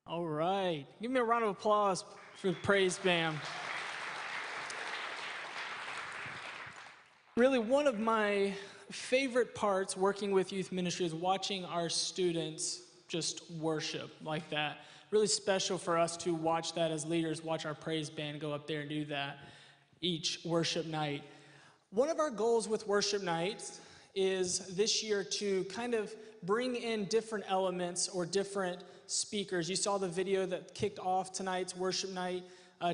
All right. Give me a round of applause for the praise band. Really, one of my favorite parts working with youth ministry is watching our students just worship like that. Really special for us to watch that as leaders, watch our praise band go up there and do that each worship night. One of our goals with worship nights is this year to kind of bring in different elements or different speakers. You saw the video that kicked off tonight's worship night,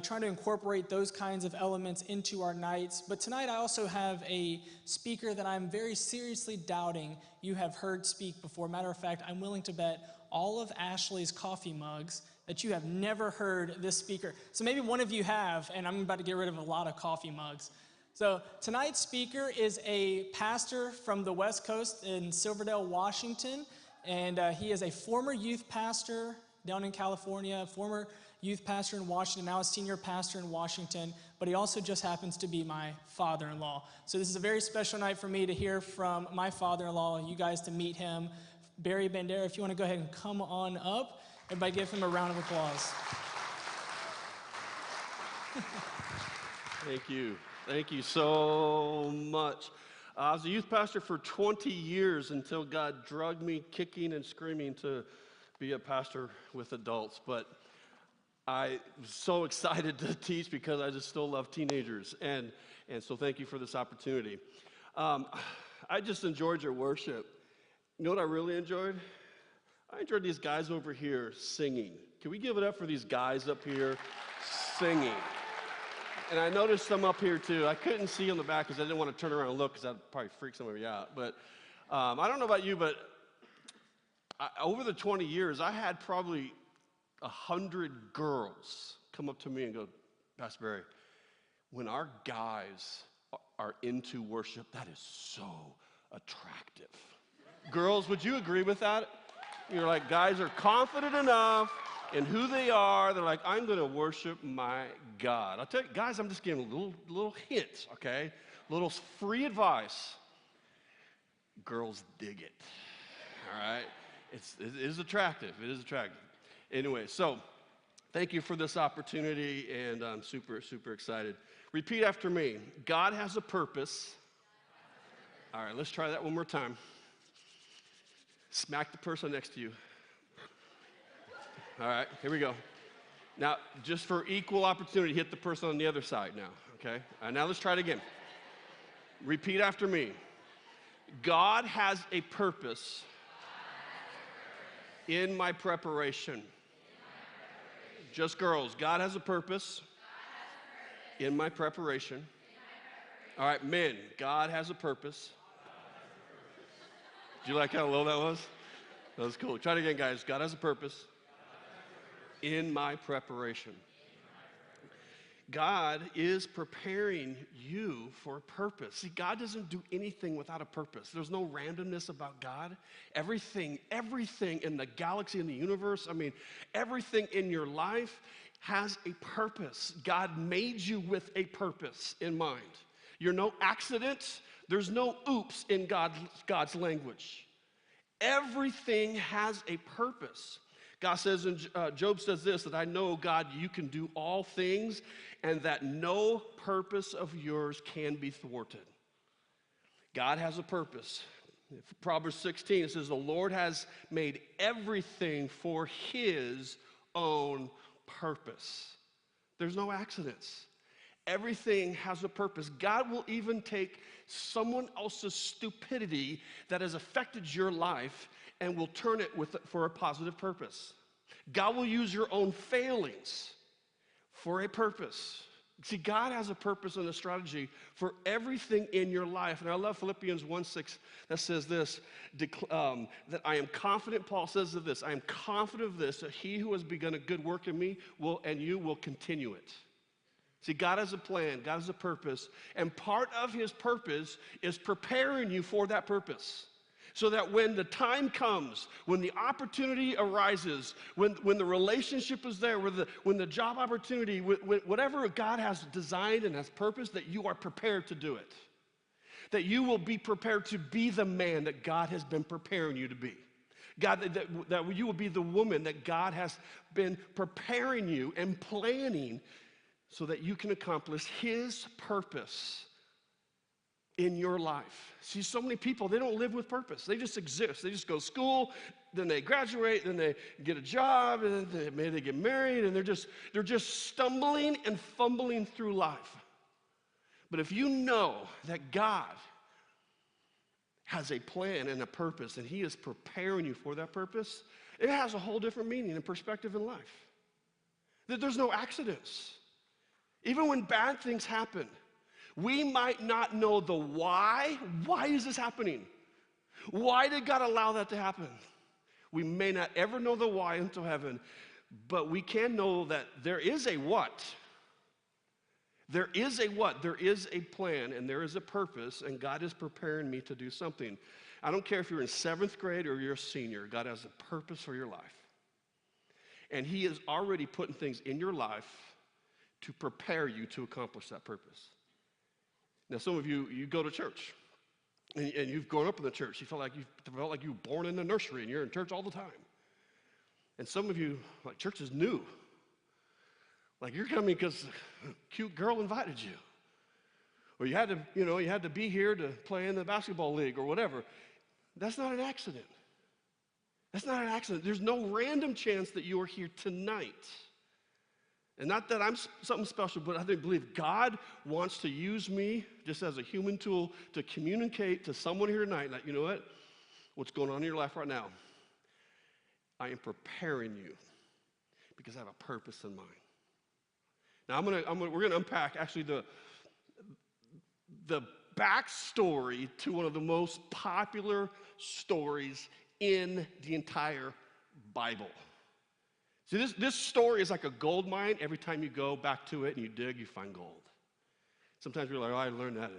trying to incorporate those kinds of elements into our nights. But tonight I also have a speaker that I'm very seriously doubting you have heard speak before. Matter of fact, I'm willing to bet all of Ashley's coffee mugs that you have never heard this speaker. So maybe one of you have, and I'm about to get rid of a lot of coffee mugs. So tonight's speaker is a pastor from the West Coast in Silverdale, Washington, and he is a former youth pastor down in California, former youth pastor in Washington, now a senior pastor in Washington, but he also just happens to be my father-in-law. So this is a very special night for me to hear from my father-in-law, you guys to meet him. Barry Bandera, if you want to go ahead and come on up, everybody give him a round of applause. Thank you. Thank you so much. I was a youth pastor for 20 years until God drugged me kicking and screaming to be a pastor with adults. But I was so excited to teach because I just still love teenagers. And so thank you for this opportunity. I just enjoyed your worship. You know what I really enjoyed? I enjoyed these guys over here singing. Can we give it up for these guys up here singing? And I noticed some up here too. I couldn't see in the back because I didn't want to turn around and look because that'd probably freak some of you out. But I don't know about you, but over the 20 years, I had probably 100 girls come up to me and go, Pastor Barry, when our guys are into worship, that is so attractive. Girls, would you agree with that? You're like, guys are confident enough in who they are. They're like, I'm going to worship my God. I'll tell you, guys, I'm just giving a little hint, okay? A little free advice. Girls dig it, all right? It is attractive. It is attractive. Anyway, so thank you for this opportunity, and I'm super, super excited. Repeat after me. God has a purpose. All right, let's try that one more time. Smack the person next to you. All right, here we go. Now, just for equal opportunity, hit the person on the other side now, okay? Now let's try it again. Repeat after me. God has a purpose in my preparation. Just girls, God has a purpose in my preparation. All right, men, God has a purpose. Did you like how low that was? That was cool. Try it again, guys. God has a purpose in my preparation. God is preparing you for a purpose. See, God doesn't do anything without a purpose. There's no randomness about God. Everything in the galaxy, in the universe, everything in your life has a purpose. God made you with a purpose in mind. You're no accident. There's no oops in God's language. Everything has a purpose. God says, and Job says this, that I know, God, you can do all things, and that no purpose of yours can be thwarted. God has a purpose. Proverbs 16, it says, the Lord has made everything for his own purpose. There's no accidents. Everything has a purpose. God will even take someone else's stupidity that has affected your life and will turn it for a positive purpose. God will use your own failings for a purpose. See, God has a purpose and a strategy for everything in your life. And I love Philippians 1:6 that says this, that I am confident, Paul says of this, I am confident of this, that he who has begun a good work in me will continue it. See, God has a plan, God has a purpose, and part of his purpose is preparing you for that purpose. So that when the time comes, when the opportunity arises, when the relationship is there, when the job opportunity, whatever God has designed and has purpose, that you are prepared to do it. That you will be prepared to be the man that God has been preparing you to be. God, that you will be the woman that God has been preparing you and planning so that you can accomplish his purpose in your life. See, so many people, they don't live with purpose. They just exist. They just go to school, then they graduate, then they get a job, and then maybe they get married, and they're just stumbling and fumbling through life. But if you know that God has a plan and a purpose, and he is preparing you for that purpose, it has a whole different meaning and perspective in life. That there's no accidents. Even when bad things happen, we might not know the why. Why is this happening? Why did God allow that to happen? We may not ever know the why until heaven, but we can know that there is a what. There is a what. There is a plan, and there is a purpose, and God is preparing me to do something. I don't care if you're in 7th grade or you're a senior, God has a purpose for your life. And he is already putting things in your life to prepare you to accomplish that purpose. Now, some of you go to church, and you've grown up in the church. You felt like you were born in the nursery, and you're in church all the time. And some of you, like, church is new. Like, you're coming because a cute girl invited you. Or you had to be here to play in the basketball league or whatever. That's not an accident. That's not an accident. There's no random chance that you are here tonight. And not that I'm something special, but I believe God wants to use me just as a human tool to communicate to someone here tonight. Like, you know what? What's going on in your life right now? I am preparing you because I have a purpose in mind. Now, we're gonna unpack actually the backstory to one of the most popular stories in the entire Bible. See, this story is like a gold mine. Every time you go back to it and you dig, you find gold. Sometimes we're like, oh, I learned that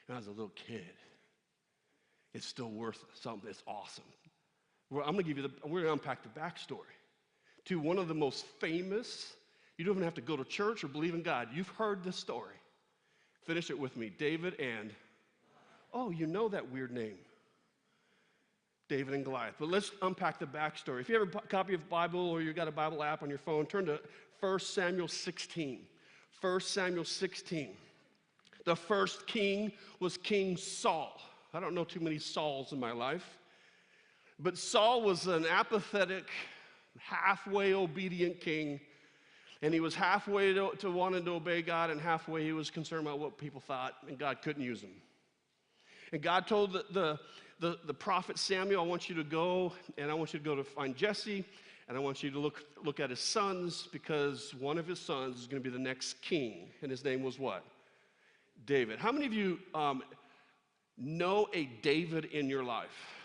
when I was a little kid. It's still worth something. It's awesome. We're going to unpack the backstory to one of the most famous. You don't even have to go to church or believe in God. You've heard this story. Finish it with me. David and, oh, you know that weird name. David and Goliath. But let's unpack the backstory. If you have a copy of the Bible or you've got a Bible app on your phone, turn to 1 Samuel 16. 1 Samuel 16. The first king was King Saul. I don't know too many Sauls in my life. But Saul was an apathetic, halfway obedient king. And he was halfway to wanting to obey God, and halfway he was concerned about what people thought, and God couldn't use him. And God told the prophet Samuel, I want you to go, and I want you to go to find Jesse, and I want you to look at his sons, because one of his sons is going to be the next king. And his name was what? David. How many of you know a David in your life?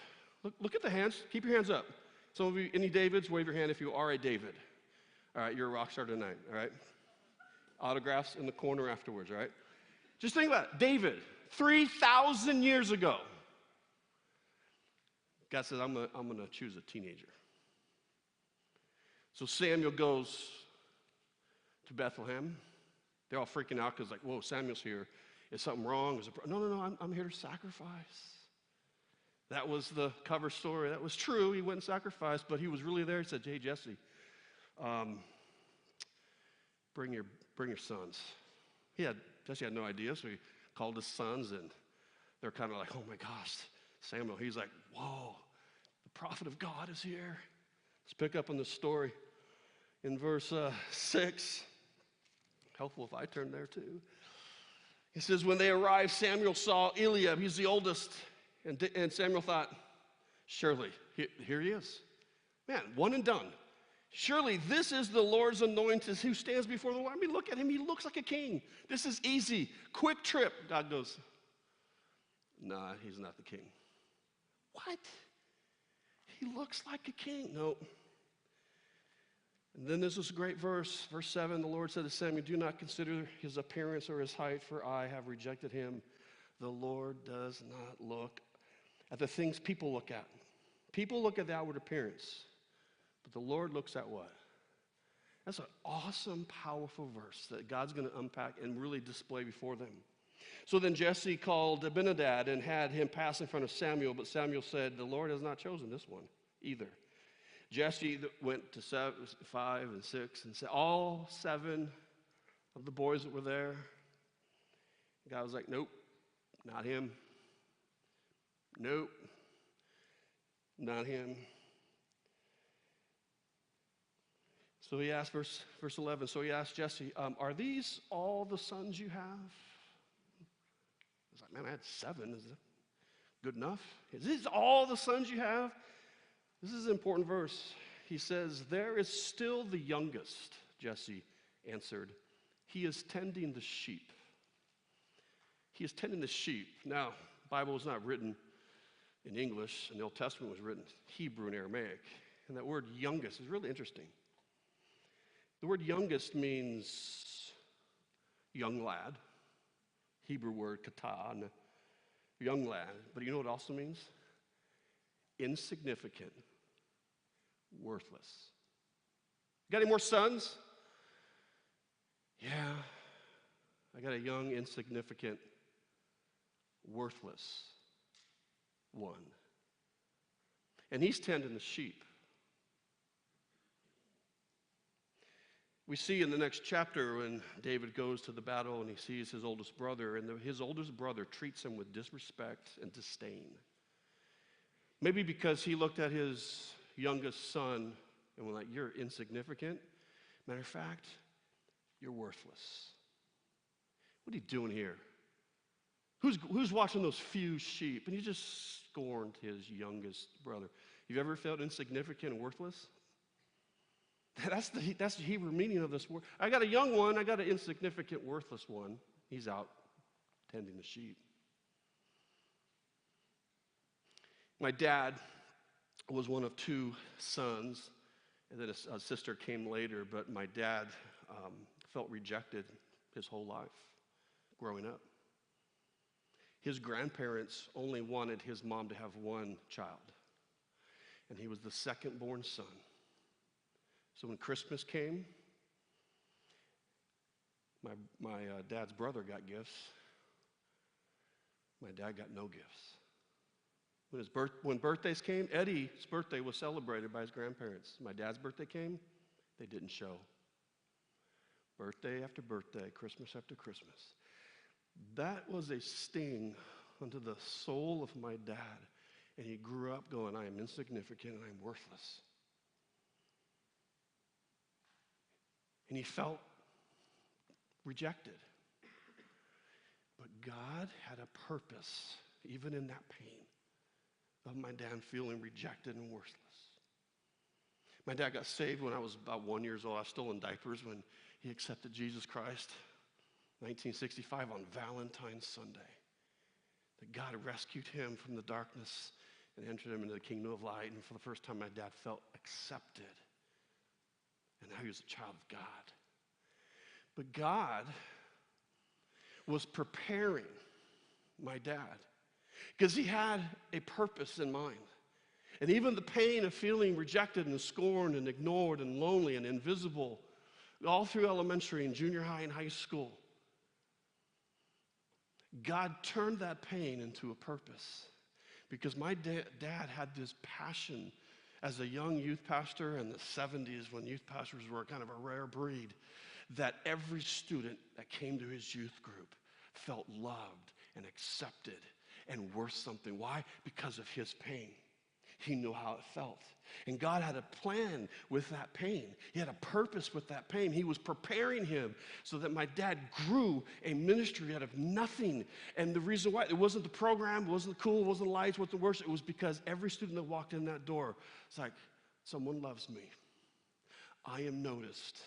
Look at the hands. Keep your hands up. Some of you, any Davids, wave your hand if you are a David. All right, you're a rock star tonight, all right? Autographs in the corner afterwards, all right? Just think about it. David, 3,000 years ago. God says, I'm gonna choose a teenager. So Samuel goes to Bethlehem. They're all freaking out because, like, whoa, Samuel's here. Is something wrong? No, I'm here to sacrifice. That was the cover story. That was true. He went and sacrificed, but he was really there. He said, hey, Jesse, bring your sons. Jesse had no idea, so he called his sons, and they're kind of like, oh my gosh, Samuel. He's like, whoa, the prophet of God is here. Let's pick up on the story in verse 6. Helpful if I turn there too. He says, when they arrived, Samuel saw Eliab. He's the oldest. And Samuel thought, surely, here he is. Man, one and done. Surely this is the Lord's anointed who stands before the Lord. I mean, look at him. He looks like a king. This is easy. Quick trip. God goes, nah, he's not the king. What? He looks like a king. No. And then there's this great verse, verse 7. The Lord said to Samuel, do not consider his appearance or his height, for I have rejected him. The Lord does not look at the things people look at. People look at the outward appearance. But the Lord looks at what? That's an awesome, powerful verse that God's going to unpack and really display before them. So then Jesse called Abinadab and had him pass in front of Samuel, but Samuel said, the Lord has not chosen this one. either. Jesse went to 5 and 6 and all 7 of the boys that were there. God was like, nope, not him. Nope, not him. So he asked, verse 11, so he asked Jesse, are these all the sons you have? I was like, man, I had 7. Is that good enough? Is this all the sons you have? This is an important verse. He says, there is still the youngest, Jesse answered. He is tending the sheep. He is tending the sheep. Now, the Bible was not written in English, and the Old Testament was written Hebrew and Aramaic. And that word youngest is really interesting. The word youngest means young lad. Hebrew word katan, young lad. But you know what it also means? Insignificant, worthless. Got any more sons? Yeah, I got a young, insignificant, worthless one. And he's tending the sheep. We see in the next chapter when David goes to the battle and he sees his oldest brother, and his oldest brother treats him with disrespect and disdain. Maybe because he looked at his youngest son and was like, you're insignificant. Matter of fact, you're worthless. What are you doing here? Who's watching those few sheep? And he just scorned his youngest brother. You've ever felt insignificant and worthless? That's the Hebrew meaning of this word. I got a young one, I got an insignificant, worthless one. He's out tending the sheep. My dad was one of 2 sons, and then a sister came later, but my dad felt rejected his whole life growing up. His grandparents only wanted his mom to have 1 child, and he was the second-born son. So when Christmas came, my dad's brother got gifts. My dad got no gifts. When birthdays came, Eddie's birthday was celebrated by his grandparents. My dad's birthday came, they didn't show. Birthday after birthday, Christmas after Christmas. That was a sting unto the soul of my dad. And he grew up going, I am insignificant and I'm worthless. And he felt rejected. But God had a purpose, even in that pain of my dad feeling rejected and worthless. My dad got saved when I was about 1 year old. I was still in diapers when he accepted Jesus Christ, 1965 on Valentine's Sunday. That God rescued him from the darkness and entered him into the kingdom of light. And for the first time, my dad felt accepted. And now he was a child of God. But God was preparing my dad because he had a purpose in mind. And even the pain of feeling rejected and scorned and ignored and lonely and invisible, all through elementary and junior high and high school, God turned that pain into a purpose. Because my dad had this passion as a young youth pastor in the 70s, when youth pastors were kind of a rare breed, that every student that came to his youth group felt loved and accepted and worth something. Why? Because of his pain. He knew how it felt. And God had a plan with that pain. He had a purpose with that pain. He was preparing him so that my dad grew a ministry out of nothing. And the reason why, it wasn't the program, it wasn't cool, it wasn't the lights, it wasn't the worship. It was because every student that walked in that door, it's like, someone loves me. I am noticed.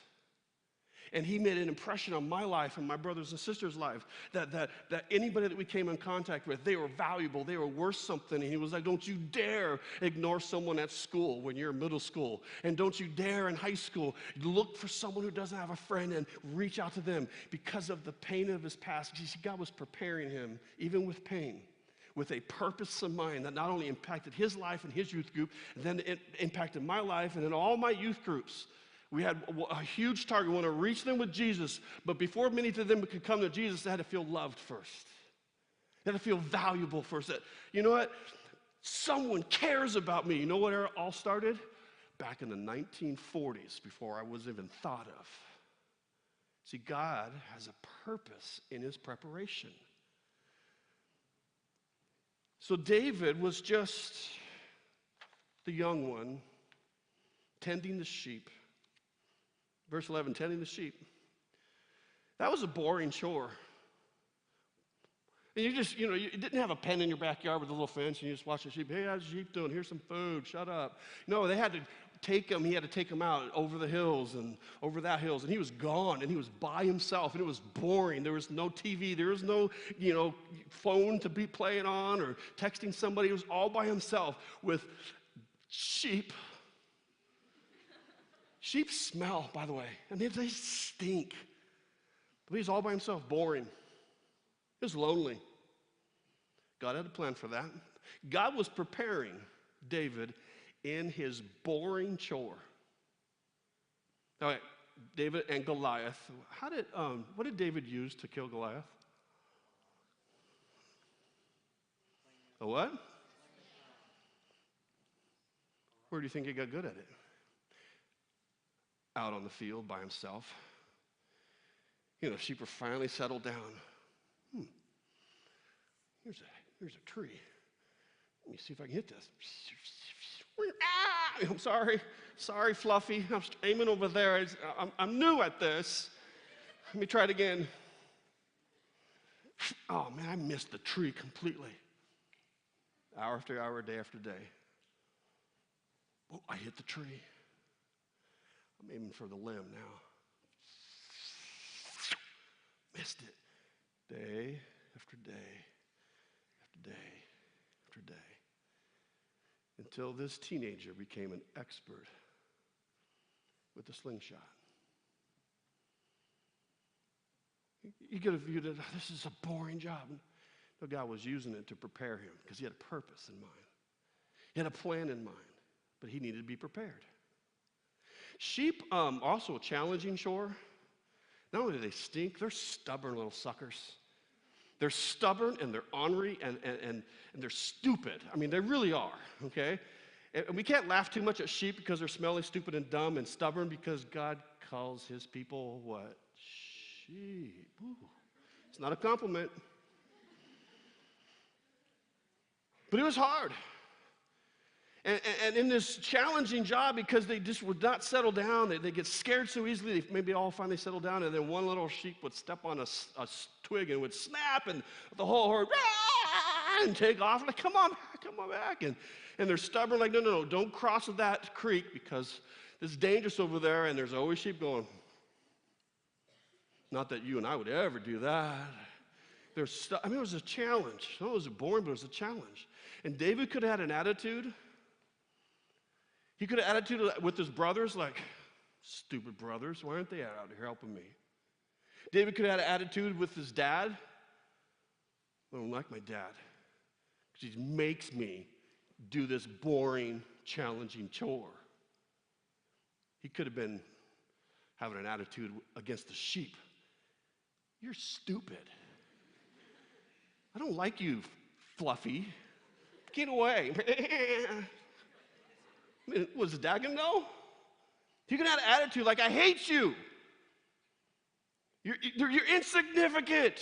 And he made an impression on my life and my brothers and sisters' life that anybody that we came in contact with, they were valuable, they were worth something. And he was like, don't you dare ignore someone at school when you're in middle school. And don't you dare in high school look for someone who doesn't have a friend and reach out to them because of the pain of his past. You see, God was preparing him, even with pain, with a purpose in mind that not only impacted his life and his youth group, then it impacted my life and in all my youth groups. We had a huge target. We want to reach them with Jesus, but before many of them could come to Jesus, they had to feel loved first. They had to feel valuable first. You know what? Someone cares about me. You know where it all started? Back in the 1940s, before I was even thought of. See, God has a purpose in his preparation. So David was just the young one tending the sheep. Verse 11, tending the sheep. That was a boring chore. And you didn't have a pen in your backyard with a little fence and you just watch the sheep. Hey, how's the sheep doing? Here's some food. Shut up. No, they had to take him. He had to take him out over the hills and over that hills. And he was gone and he was by himself and it was boring. There was no TV. There was no, phone to be playing on or texting somebody. He was all by himself with sheep. Sheep smell, by the way. I mean, they stink. But he's all by himself, boring. He was lonely. God had a plan for that. God was preparing David in his boring chore. All right, David and Goliath. What did David use to kill Goliath? A what? Where do you think he got good at it? Out on the field by himself. Sheep were finally settled down. Here's a tree. Let me see if I can hit this. I'm sorry, Fluffy. I'm aiming over there. I'm new at this. Let me try it again. Oh man, I missed the tree completely. Hour after hour, day after day. Oh, I hit the tree. I'm aiming for the limb now. Missed it. Day after day after day after day. Until this teenager became an expert with a slingshot. You could have viewed it, this is a boring job. No, God was using it to prepare him because he had a purpose in mind. He had a plan in mind, but he needed to be prepared. Sheep, also a challenging chore. Not only do they stink, they're stubborn little suckers. They're stubborn and they're ornery and they're stupid. I mean, they really are, okay? And we can't laugh too much at sheep because they're smelly, stupid, and dumb and stubborn because God calls his people what? Sheep. Ooh. It's not a compliment. But it was hard. And in this challenging job, because they just would not settle down, they get scared so easily, they maybe all finally settle down, and then one little sheep would step on a twig and would snap, and the whole herd, and take off, like, come on back. And they're stubborn, like, no, don't cross that creek because it's dangerous over there, and there's always sheep going. Not that you and I would ever do that. It was a challenge. No, it was boring, but it was a challenge. And David could have had an attitude. He could have attitude with his brothers, like, stupid brothers, why aren't they out here helping me? David could have had an attitude with his dad. I don't like my dad because he makes me do this boring, challenging chore. He could have been having an attitude against the sheep. You're stupid. I don't like you, Fluffy. Get away. Was the dad gonna know? He could have an attitude like, I hate you. You're insignificant.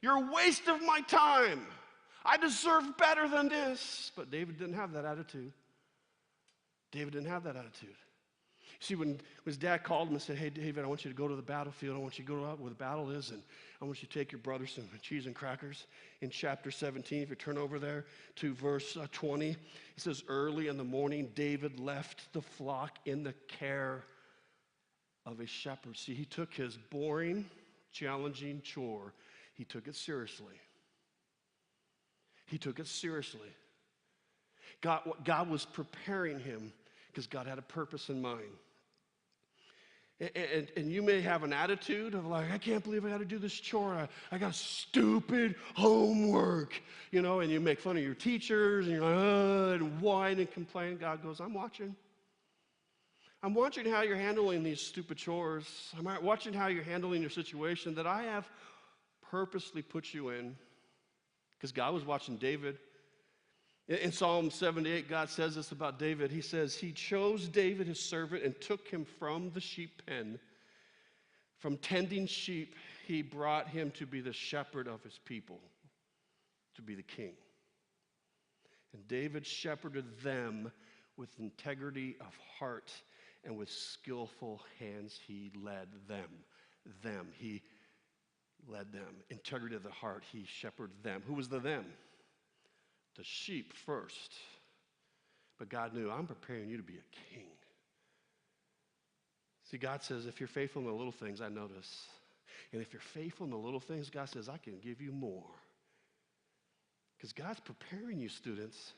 You're a waste of my time. I deserve better than this. But David didn't have that attitude. David didn't have that attitude. See, when his dad called him and said, hey, David, I want you to go to the battlefield. I want you to go out where the battle is, and I want you to take your brother some cheese and crackers. In chapter 17, if you turn over there to verse 20, it says, early in the morning, David left the flock in the care of a shepherd. See, he took his boring, challenging chore, he took it seriously. He took it seriously. God was preparing him because God had a purpose in mind. And you may have an attitude of like, I can't believe I got to do this chore. I got stupid homework, and you make fun of your teachers and you're like, and whine and complain. God goes, I'm watching. I'm watching how you're handling these stupid chores. I'm watching how you're handling your situation that I have purposely put you in. Because God was watching David. In Psalm 78, God says this about David. He says, he chose David, his servant, and took him from the sheep pen. From tending sheep, he brought him to be the shepherd of his people, to be the king. And David shepherded them with integrity of heart and with skillful hands. He led them. He led them. Integrity of the heart, he shepherded them. Who was the them? The sheep first. But God knew, I'm preparing you to be a king. See, God says, if you're faithful in the little things, I notice. And if you're faithful in the little things, God says, I can give you more. Because God's preparing you, students.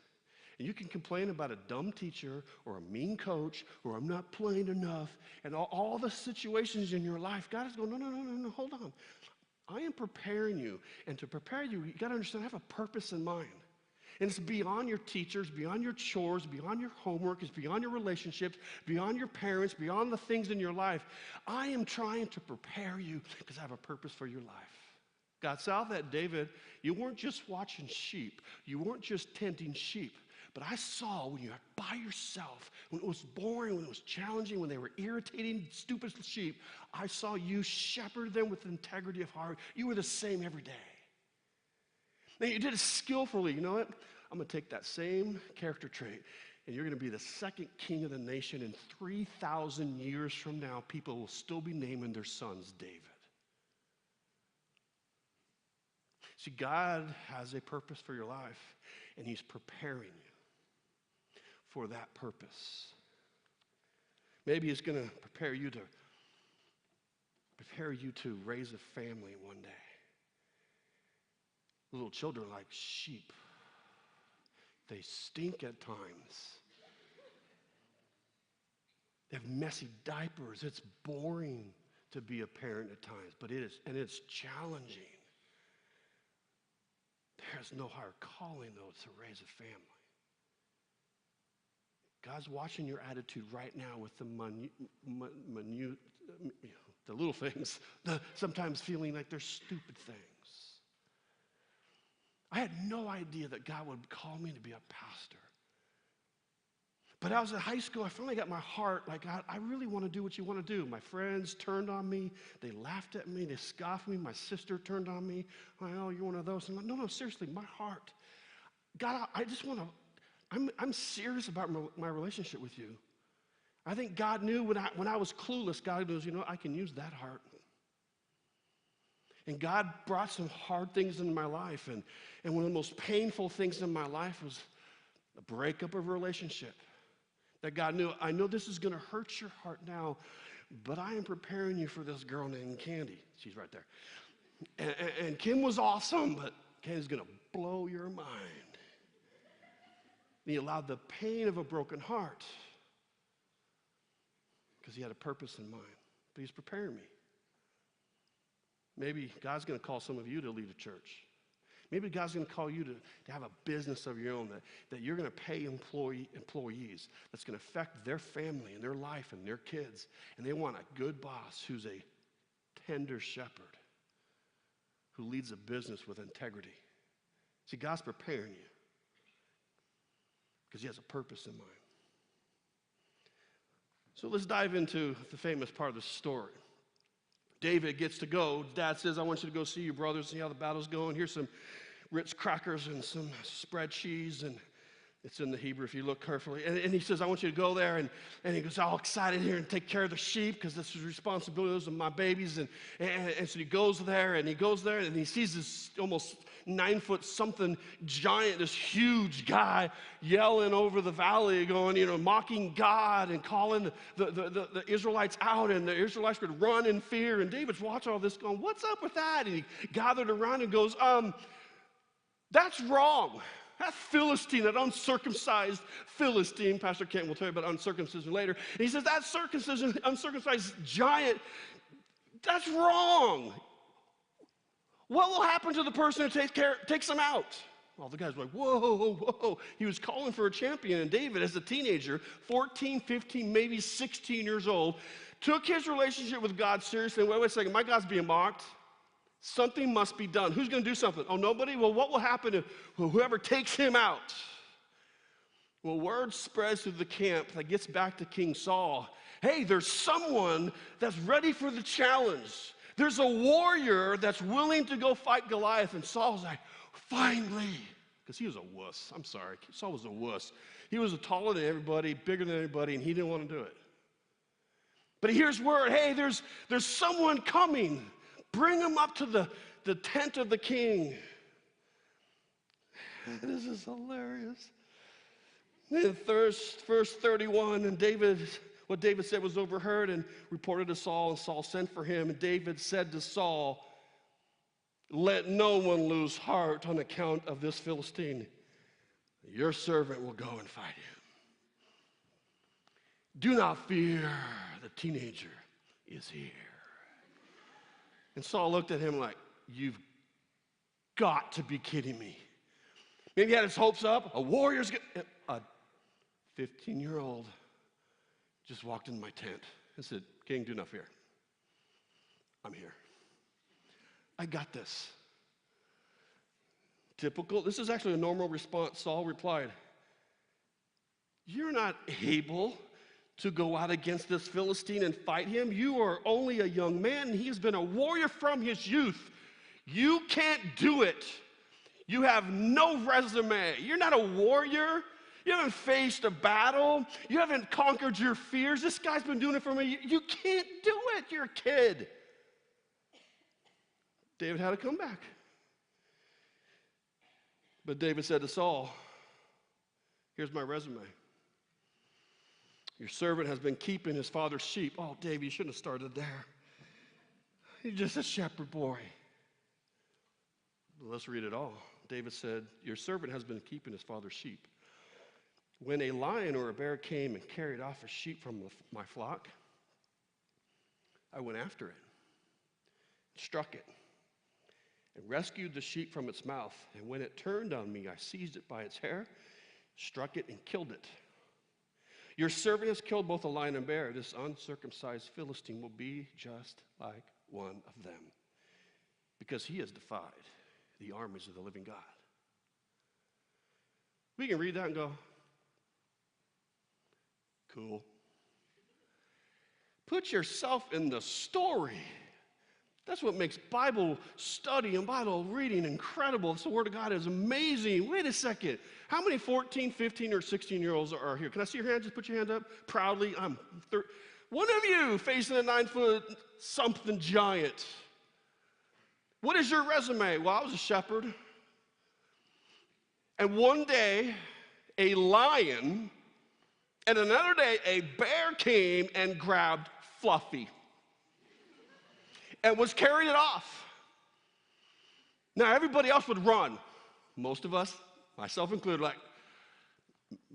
And you can complain about a dumb teacher or a mean coach or I'm not playing enough and all the situations in your life. God is going, no, hold on. I am preparing you. And to prepare you, you got to understand I have a purpose in mind. And it's beyond your teachers, beyond your chores, beyond your homework, it's beyond your relationships, beyond your parents, beyond the things in your life. I am trying to prepare you because I have a purpose for your life. God saw that, David, you weren't just watching sheep. You weren't just tending sheep. But I saw when you were by yourself, when it was boring, when it was challenging, when they were irritating, stupid sheep, I saw you shepherd them with integrity of heart. You were the same every day. And you did it skillfully. You know what? I'm going to take that same character trait, and you're going to be the second king of the nation. And 3,000 years from now, people will still be naming their sons David. See, God has a purpose for your life, and he's preparing you for that purpose. Maybe he's going to prepare you to raise a family one day. Little children are like sheep. They stink at times. They have messy diapers. It's boring to be a parent at times, but it's challenging. There's no higher calling, though, to raise a family. God's watching your attitude right now with the the little things, sometimes feeling like they're stupid things. I had no idea that God would call me to be a pastor. But I was in high school, I finally got my heart, like, I really want to do what you want to do. My friends turned on me. They laughed at me. They scoffed me. My sister turned on me. Like, oh, you're one of those. I'm like, no, seriously, my heart. God, I just want to, I'm serious about my relationship with you. I think God knew when I was clueless, God goes, I can use that heart. And God brought some hard things into my life. And one of the most painful things in my life was the breakup of a relationship. That God knew, I know this is going to hurt your heart now, but I am preparing you for this girl named Candy. She's right there. And Kim was awesome, but Candy's going to blow your mind. And he allowed the pain of a broken heart because he had a purpose in mind. But he's preparing me. Maybe God's going to call some of you to lead a church. Maybe God's going to call you to have a business of your own, that you're going to pay employees that's going to affect their family and their life and their kids. And they want a good boss who's a tender shepherd, who leads a business with integrity. See, God's preparing you because he has a purpose in mind. So let's dive into the famous part of the story. David gets to go. Dad says, I want you to go see your brothers, see how the battle's going. Here's some Ritz crackers and some spread cheese, and it's in the Hebrew if you look carefully. And he says, I want you to go there. And he goes all excited here and take care of the sheep because this is responsibility. Those are my babies. And so he goes there and he sees this almost 9-foot something giant, this huge guy yelling over the valley, going, mocking God and calling the Israelites out. And the Israelites would run in fear. And David's watching all this going, what's up with that? And he gathered around and goes, that's wrong. That Philistine, that uncircumcised Philistine, Pastor Kent will tell you about uncircumcision later. And he says, that uncircumcised giant, that's wrong. What will happen to the person who takes him out? All the guys were like, whoa. He was calling for a champion. And David, as a teenager, 14, 15, maybe 16 years old, took his relationship with God seriously. Wait a second, my God's being mocked. Something must be done. Who's going to do something? Oh, nobody? Well, what will happen to whoever takes him out? Well, word spreads through the camp that gets back to King Saul. Hey, there's someone that's ready for the challenge. There's a warrior that's willing to go fight Goliath. And Saul's like, finally. Because he was a wuss. I'm sorry. Saul was a wuss. He was taller than everybody, bigger than everybody, and he didn't want to do it. But he hears word, hey, there's someone coming. Bring him up to the tent of the king. This is hilarious. In verse 31, and what David said was overheard and reported to Saul, and Saul sent for him. And David said to Saul, let no one lose heart on account of this Philistine. Your servant will go and fight him. Do not fear, the teenager is here. And Saul looked at him like, you've got to be kidding me. Maybe he had his hopes up. A 15-year-old just walked into my tent and said, King, do not fear. I'm here. I got this. Typical. This is actually a normal response. Saul replied, you're not able to go out against this Philistine and fight him. You are only a young man, and he has been a warrior from his youth. You can't do it. You have no resume. You're not a warrior. You haven't faced a battle. You haven't conquered your fears. This guy's been doing it for me. You can't do it. You're a kid. David had to come back. But David said to Saul, here's my resume. Your servant has been keeping his father's sheep. Oh, David, you shouldn't have started there. He's just a shepherd boy. Let's read it all. David said, your servant has been keeping his father's sheep. When a lion or a bear came and carried off a sheep from my flock, I went after it, struck it, and rescued the sheep from its mouth. And when it turned on me, I seized it by its hair, struck it, and killed it. Your servant has killed both a lion and bear. This uncircumcised Philistine will be just like one of them, because he has defied the armies of the living God. We can read that and go, cool. Put yourself in the story. That's what makes Bible study and Bible reading incredible. It's the Word of God is amazing. Wait a second. How many 14, 15, or 16-year-olds are here? Can I see your hand? Just put your hand up proudly. One of you facing a 9-foot-something giant. What is your resume? Well, I was a shepherd. And one day, a lion, and another day, a bear came and grabbed Fluffy and was carrying it off. Now, everybody else would run. Most of us, myself included, like,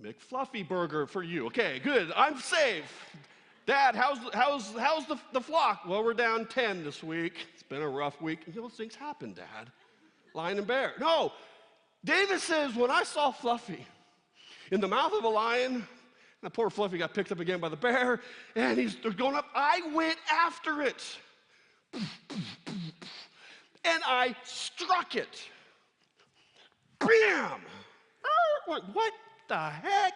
McFluffy burger for you. Okay, good, I'm safe. Dad, how's the flock? Well, we're down 10 this week. It's been a rough week. You know, those things happen, Dad. Lion and bear. No, David says, when I saw Fluffy in the mouth of a lion, and the poor Fluffy got picked up again by the bear, and they're going up, I went after it. And I struck it. Bam! What the heck?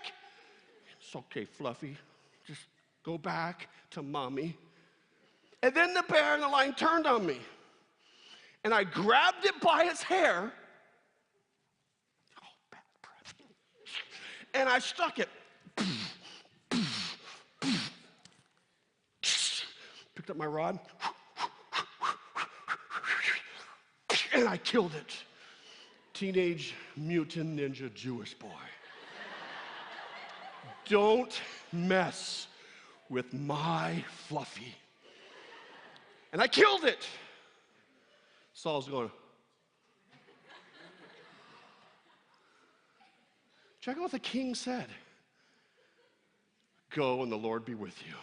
It's okay, Fluffy. Just go back to mommy. And then the bear and the lion turned on me. And I grabbed it by its hair. Oh, bad breath. And I struck it. Picked up my rod. And I killed it. Teenage Mutant Ninja Jewish boy. Don't mess with my Fluffy. And I killed it. Saul's going, check out what the king said. Go and the Lord be with you.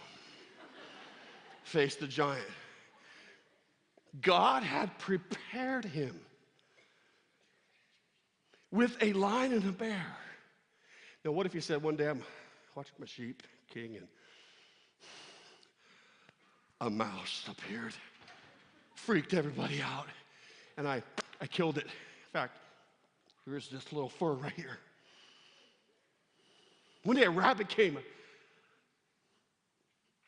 Face the giant. God had prepared him with a lion and a bear. Now, what if he said one day, I'm watching my sheep, king, and a mouse appeared, freaked everybody out, and I killed it. In fact, here's this little fur right here. One day a rabbit came.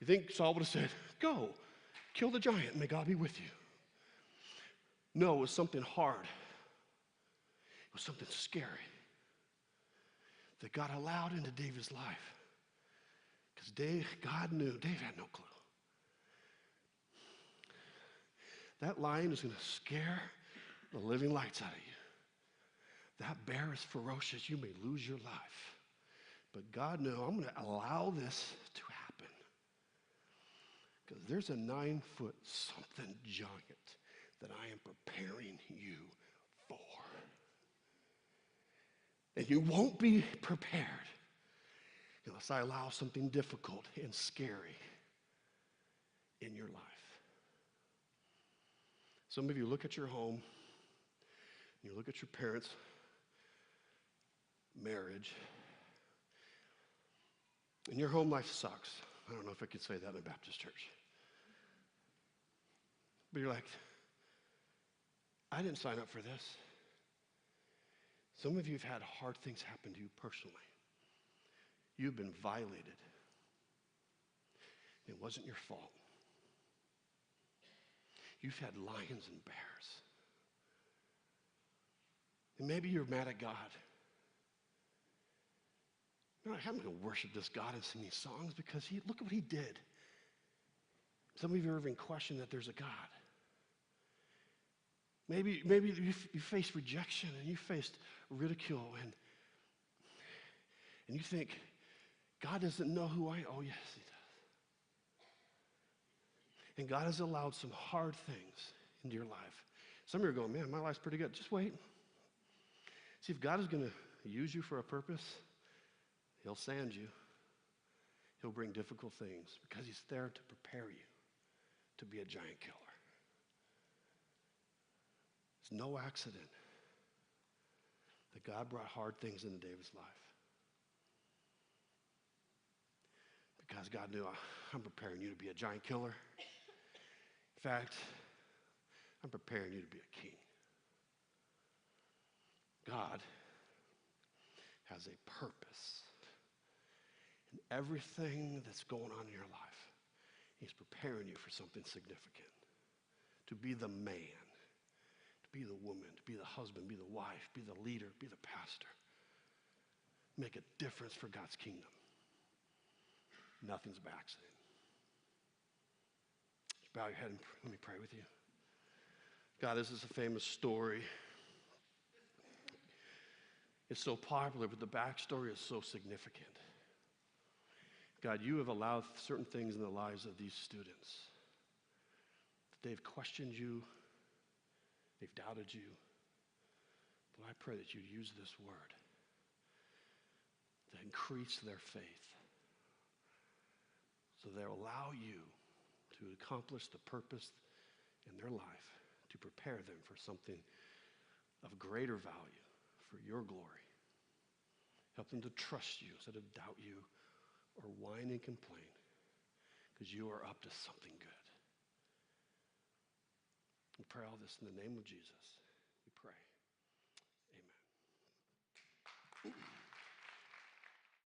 You think Saul would have said, go, kill the giant, and may God be with you? No, it was something hard. It was something scary that God allowed into David's life. Because God knew, David had no clue. That lion is going to scare the living lights out of you. That bear is ferocious. You may lose your life. But God knew, I'm going to allow this to happen. Because there's a 9-foot something giant that I am preparing you for. And you won't be prepared unless I allow something difficult and scary in your life. Some of you look at your home, you look at your parents' marriage, and your home life sucks. I don't know if I could say that in a Baptist church. But you're like, I didn't sign up for this. Some of you have had hard things happen to you personally. You've been violated. It wasn't your fault. You've had lions and bears. And maybe you're mad at God. I'm going to worship this God and sing these songs because look at what he did. Some of you are even questioning that there's a God. Maybe you faced rejection and you faced ridicule and you think, God doesn't know who I am. Oh, yes, he does. And God has allowed some hard things into your life. Some of you are going, man, my life's pretty good. Just wait. See, if God is going to use you for a purpose, he'll sand you. He'll bring difficult things because he's there to prepare you to be a giant killer. It's no accident that God brought hard things into David's life. Because God knew, I'm preparing you to be a giant killer. In fact, I'm preparing you to be a king. God has a purpose in everything that's going on in your life. He's preparing you for something significant. To be the man, to be the woman, to be the husband, be the wife, be the leader, be the pastor. Make a difference for God's kingdom. Nothing's by accident. Just bow your head and let me pray with you. God, this is a famous story. It's so popular, but the backstory is so significant. God, you have allowed certain things in the lives of these students. They've questioned you. They've doubted you. But I pray that you'd use this word to increase their faith. So they'll allow you to accomplish the purpose in their life, to prepare them for something of greater value for your glory. Help them to trust you instead of doubt you or whine and complain, because you are up to something good. We pray all this in the name of Jesus. We pray. Amen.